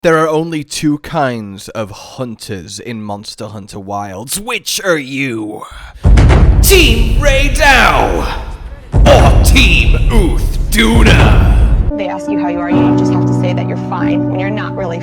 There are only two kinds of hunters in Monster Hunter Wilds. Which are you? Team Raydow or Team Duna? They ask you how you are, you just have to say that you're fine when you're not really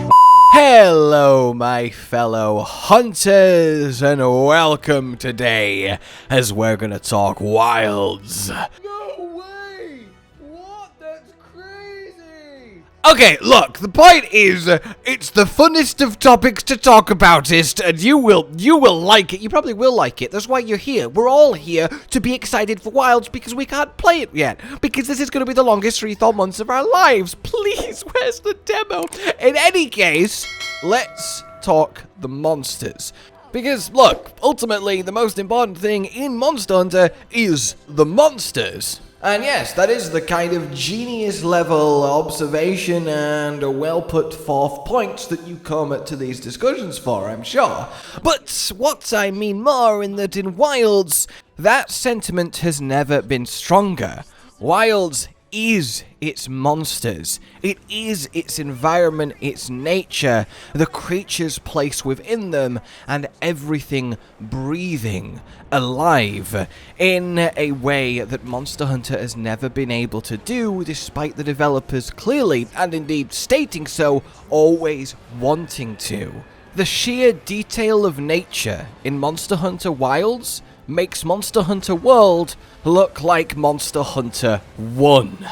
Hello, my fellow hunters, and welcome today as we're gonna talk Wilds. No way! What? That's crazy! Okay, look, the point is, it's the funnest of topics to talk about, and you will like it. You probably will like it. That's why you're here. We're all here to be excited for Wilds because we can't play it yet. Because this is going to be the longest 3 months of our lives. Please, where's the demo? In any case, let's talk the monsters. Because, look, ultimately, the most important thing in Monster Hunter is the monsters. And yes, that is the kind of genius level observation and a well put forth points that you come to these discussions for, I'm sure. But what I mean more in that in Wilds, that sentiment has never been stronger. Wilds is its monsters. It is its environment, its nature, the creatures placed within them, and everything breathing, alive, in a way that Monster Hunter has never been able to do, despite the developers clearly, and indeed stating so, always wanting to. The sheer detail of nature in Monster Hunter Wilds makes Monster Hunter World look like Monster Hunter 1.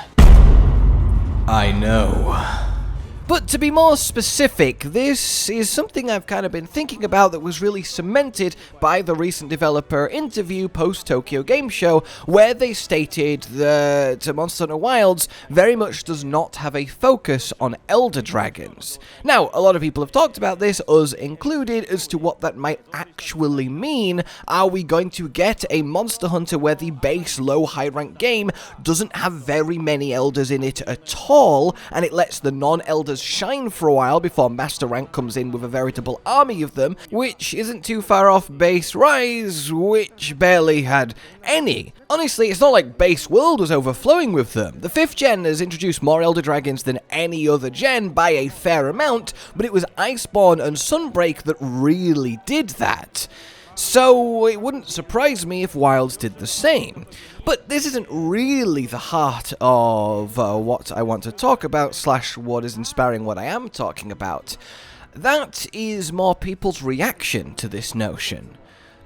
I know. But to be more specific, this is something I've kind of been thinking about that was really cemented by the recent developer interview post-Tokyo Game Show, where they stated that Monster Hunter Wilds very much does not have a focus on elder dragons. Now, a lot of people have talked about this, us included, as to what that might actually mean. Are we going to get a Monster Hunter where the base low high rank game doesn't have very many elders in it at all, and it lets the non-elders shine for a while before Master Rank comes in with a veritable army of them, which isn't too far off base Rise, which barely had any. Honestly, it's not like base World was overflowing with them. The 5th gen has introduced more Elder Dragons than any other gen by a fair amount, but it was Iceborne and Sunbreak that really did that. So it wouldn't surprise me if Wilds did the same. But this isn't really the heart of what I want to talk about, / what is inspiring what I am talking about. That is more people's reaction to this notion.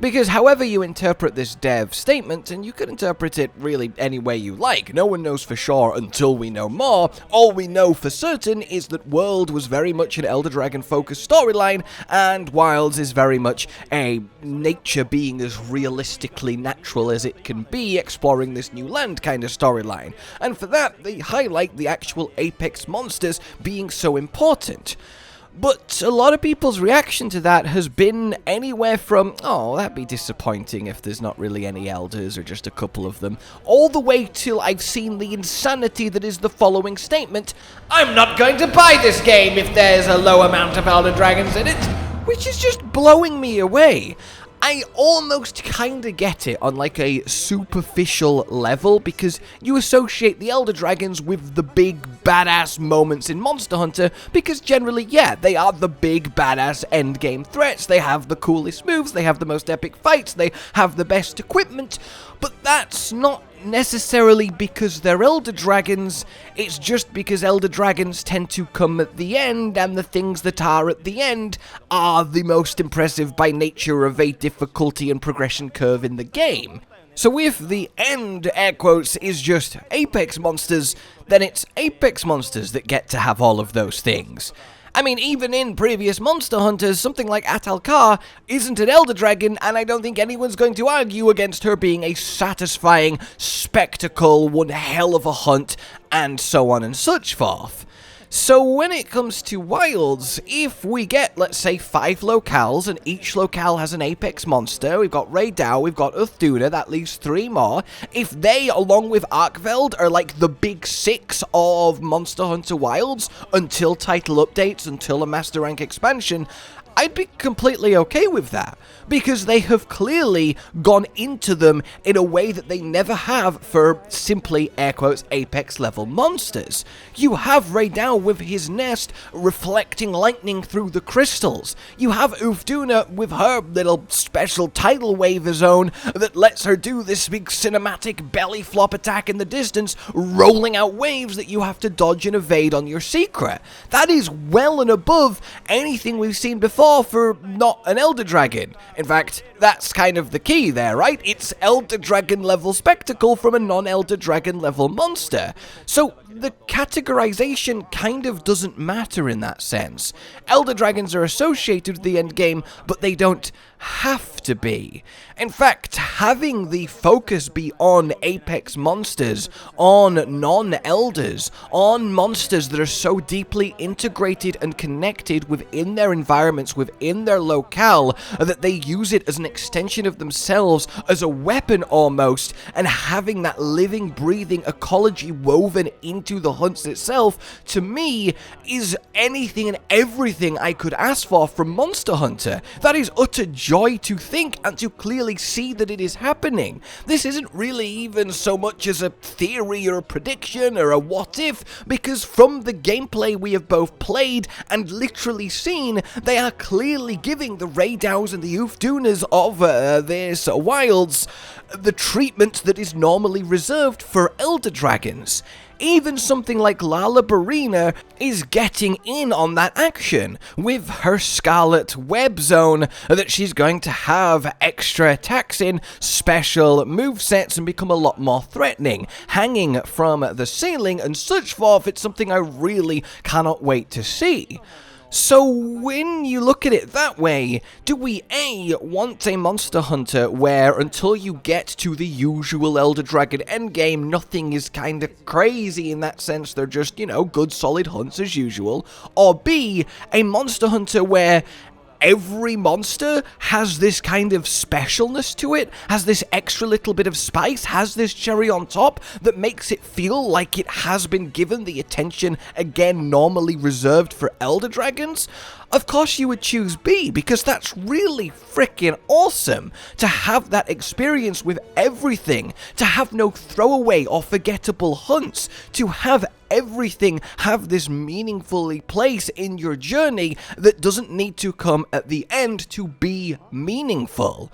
Because however you interpret this dev statement, and you can interpret it really any way you like, no one knows for sure until we know more. All we know for certain is that World was very much an Elder Dragon focused storyline, and Wilds is very much a nature being as realistically natural as it can be, exploring this new land kind of storyline. And for that, they highlight the actual apex monsters being so important. But a lot of people's reaction to that has been anywhere from, oh, that'd be disappointing if there's not really any elders or just a couple of them, all the way till I've seen the insanity that is the following statement: I'm not going to buy this game if there's a low amount of elder dragons in it, which is just blowing me away. I almost kinda get it on like a superficial level, because you associate the Elder Dragons with the big badass moments in Monster Hunter, because generally, yeah, they are the big badass endgame threats, they have the coolest moves, they have the most epic fights, they have the best equipment, but that's not necessarily because they're Elder Dragons, it's just because Elder Dragons tend to come at the end, and the things that are at the end are the most impressive by nature of a difficulty and progression curve in the game. So if the end, air quotes, is just Apex monsters, then it's Apex monsters that get to have all of those things. I mean, even in previous Monster Hunters, something like Atal'Kar isn't an Elder Dragon, and I don't think anyone's going to argue against her being a satisfying spectacle, one hell of a hunt, and so on and such forth. So when it comes to Wilds, if we get, let's say, 5 locales, and each locale has an apex monster, we've got Raydow, we've got Duna, that leaves 3 more. If they, along with Arkveld, are like the big 6 of Monster Hunter Wilds, until title updates, until a Master Rank expansion, I'd be completely okay with that, because they have clearly gone into them in a way that they never have for simply, air quotes, Apex level monsters. You have Raydow with his nest reflecting lightning through the crystals. You have Duna with her little special tidal wave zone that lets her do this big cinematic belly flop attack in the distance, rolling out waves that you have to dodge and evade on your secret. That is well and above anything we've seen before for not an Elder Dragon. In fact, that's kind of the key there, right? It's Elder Dragon level spectacle from a non-Elder Dragon level monster. So the categorization kind of doesn't matter in that sense. Elder Dragons are associated with the endgame, but they don't have to be. In fact, having the focus be on apex monsters, on non-elders, on monsters that are so deeply integrated and connected within their environments, within their locale, that they use it as an extension of themselves, as a weapon almost, and having that living, breathing ecology woven into the hunts itself, to me, is anything and everything I could ask for from Monster Hunter. That is utter joy to think and to clearly see that it is happening. This isn't really even so much as a theory or a prediction or a what if, because from the gameplay we have both played and literally seen, they are clearly giving the Raydows and the Dunas of this Wilds the treatment that is normally reserved for Elder Dragons. Even something like Lala Barina is getting in on that action with her Scarlet web zone that she's going to have extra attacks in, special movesets, and become a lot more threatening, hanging from the ceiling and such forth. It's something I really cannot wait to see. So when you look at it that way, do we A, want a Monster Hunter where until you get to the usual Elder Dragon endgame, nothing is kind of crazy in that sense, they're just, you know, good solid hunts as usual, or B, a Monster Hunter where every monster has this kind of specialness to it, has this extra little bit of spice, has this cherry on top that makes it feel like it has been given the attention, again, normally reserved for Elder Dragons? Of course you would choose B, because that's really freaking awesome to have that experience with everything, to have no throwaway or forgettable hunts, to have everything have this meaningfully place in your journey that doesn't need to come at the end to be meaningful.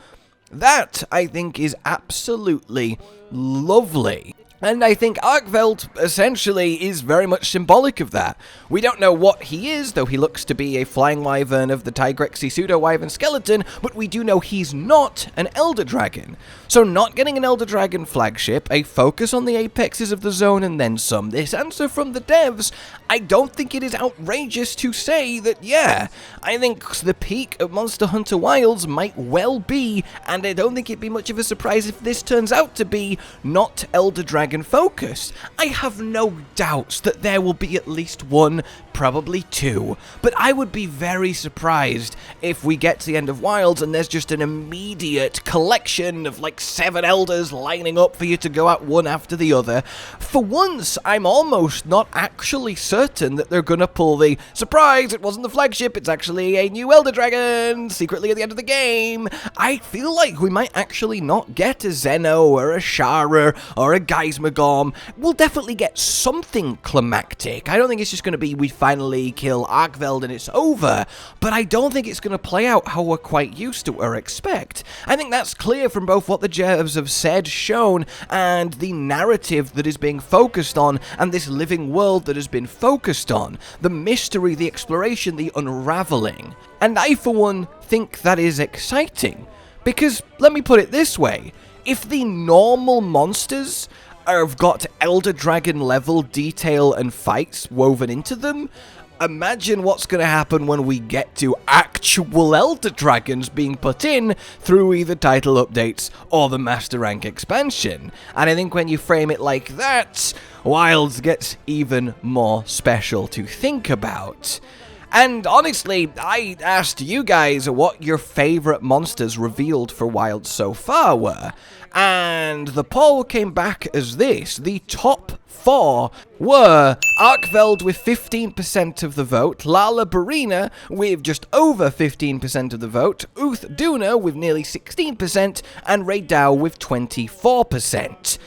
That, I think, is absolutely lovely. And I think Arkveld, essentially, is very much symbolic of that. We don't know what he is, though he looks to be a flying wyvern of the Tigrexy pseudo-wyvern skeleton, but we do know he's not an Elder Dragon. So not getting an Elder Dragon flagship, a focus on the apexes of the zone and then some, this answer from the devs, I don't think it is outrageous to say that, yeah, I think the peak of Monster Hunter Wilds might well be, and I don't think it'd be much of a surprise if this turns out to be not Elder Dragon focused. I have no doubts that there will be at least one, probably two, but I would be very surprised if we get to the end of Wilds and there's just an immediate collection of like 7 elders lining up for you to go at one after the other. For once, I'm almost not actually certain that they're gonna pull the surprise, it wasn't the flagship, it's actually a new Elder Dragon secretly at the end of the game. I feel like we might actually not get a Zeno or a Shara or a Geismagorm. We'll definitely get something climactic. I don't think it's just gonna be we finally kill Arkveld and it's over, but I don't think it's going to play out how we're quite used to or expect. I think that's clear from both what the devs have said, shown, and the narrative that is being focused on, and this living world that has been focused on. The mystery, the exploration, the unraveling. And I, for one, think that is exciting. Because, let me put it this way, if the normal monsters have got Elder Dragon level detail and fights woven into them, imagine what's going to happen when we get to actual Elder Dragons being put in through either title updates or the Master Rank expansion. And I think when you frame it like that, Wilds gets even more special to think about. And honestly, I asked you guys what your favourite monsters revealed for Wilds so far were, and the poll came back as this. The top 4 were Arkveld with 15% of the vote, Lala Barina with just over 15% of the vote, Duna with nearly 16%, and Raydow with 24%.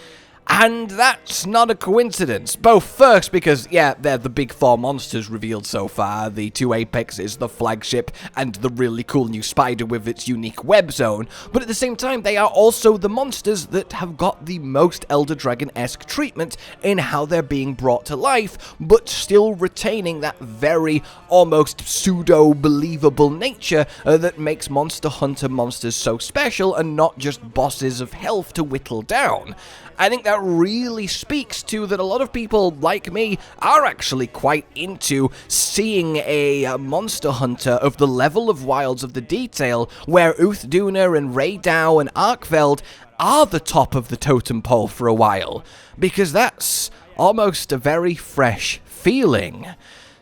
And that's not a coincidence. Both first because, yeah, they're the big four monsters revealed so far. The two apexes, the flagship, and the really cool new spider with its unique web zone. But at the same time, they are also the monsters that have got the most Elder Dragon-esque treatment in how they're being brought to life, but still retaining that very almost pseudo-believable nature that makes Monster Hunter monsters so special and not just bosses of health to whittle down. I think that really speaks to that a lot of people, like me, are actually quite into seeing a Monster Hunter of the level of Wilds of the Detail, where Duna and Raidao and Arkveld are the top of the totem pole for a while, because that's almost a very fresh feeling.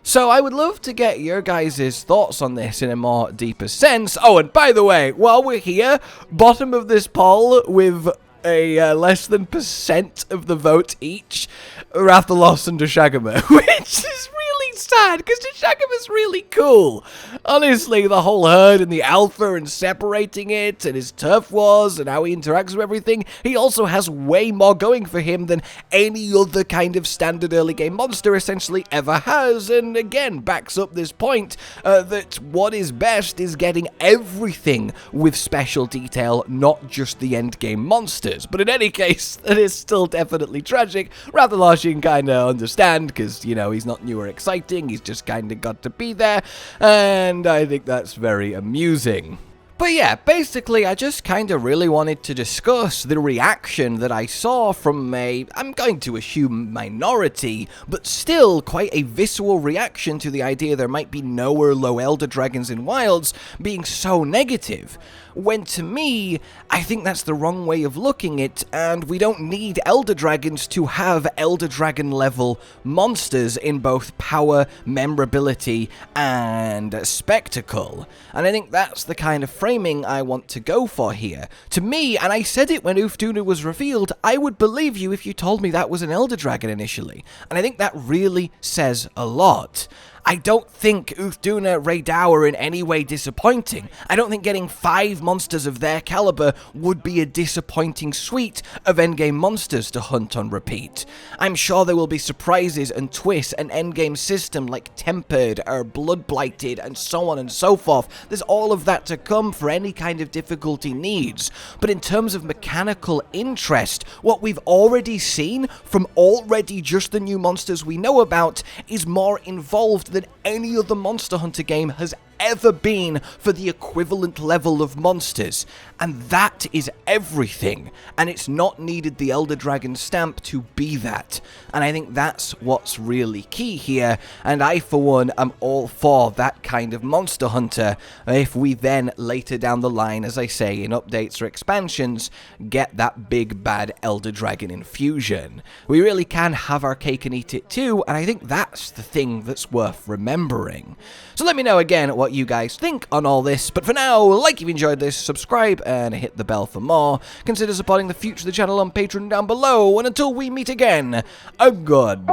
So I would love to get your guys' thoughts on this in a more deeper sense. Oh, and by the way, while we're here, bottom of this poll with a less than % of the vote each, Rathalos and doshaguma, which is really sad, because doshagama's really cool. Honestly, the whole herd and the alpha and separating it, and his turf wars, and how he interacts with everything, he also has way more going for him than any other kind of standard early game monster essentially ever has, and again, backs up this point that what is best is getting everything with special detail, not just the end game monsters. But in any case, that is still definitely tragic. Rathalos you can kind of understand, because, you know, he's not new or exciting, he's just kind of got to be there, and I think that's very amusing. But yeah, basically, I just kind of really wanted to discuss the reaction that I saw from I'm going to assume minority, but still quite a visceral reaction to the idea there might be no or low Elder Dragons in Wilds being so negative. When to me, I think that's the wrong way of looking at it, and we don't need Elder Dragons to have Elder Dragon level monsters in both power, memorability, and spectacle. And I think that's the kind of framing I want to go for here. To me, and I said it when Duna was revealed, I would believe you if you told me that was an Elder Dragon initially. And I think that really says a lot. I don't think Duna, Raidao are in any way disappointing. I don't think getting 5 monsters of their caliber would be a disappointing suite of endgame monsters to hunt on repeat. I'm sure there will be surprises and twists, an endgame system like Tempered or Blood Blighted and so on and so forth. There's all of that to come for any kind of difficulty needs. But in terms of mechanical interest, what we've already seen from already just the new monsters we know about is more involved than any other Monster Hunter game has ever been for the equivalent level of monsters, and that is everything, and it's not needed the Elder Dragon stamp to be that, and I think that's what's really key here, and I for one am all for that kind of Monster Hunter if we then later down the line, as I say, in updates or expansions, get that big bad Elder Dragon infusion. We really can have our cake and eat it too, and I think that's the thing that's worth remembering. So let me know again what you guys think on all this, but for now, like if you enjoyed this, subscribe and hit the bell for more. Consider supporting the future of the channel on Patreon down below, and until we meet again, a goodbye.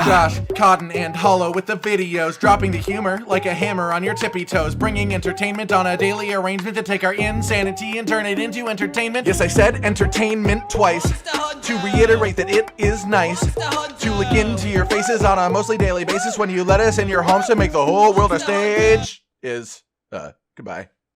Josh, Cotton, and Hollow with the videos, dropping the humor like a hammer on your tippy toes, bringing entertainment on a daily arrangement to take our insanity and turn it into entertainment. Yes, I said entertainment twice, to reiterate that it is nice to look into your faces on a mostly daily basis when you let us in your homes to make the whole world a stage. Goodbye.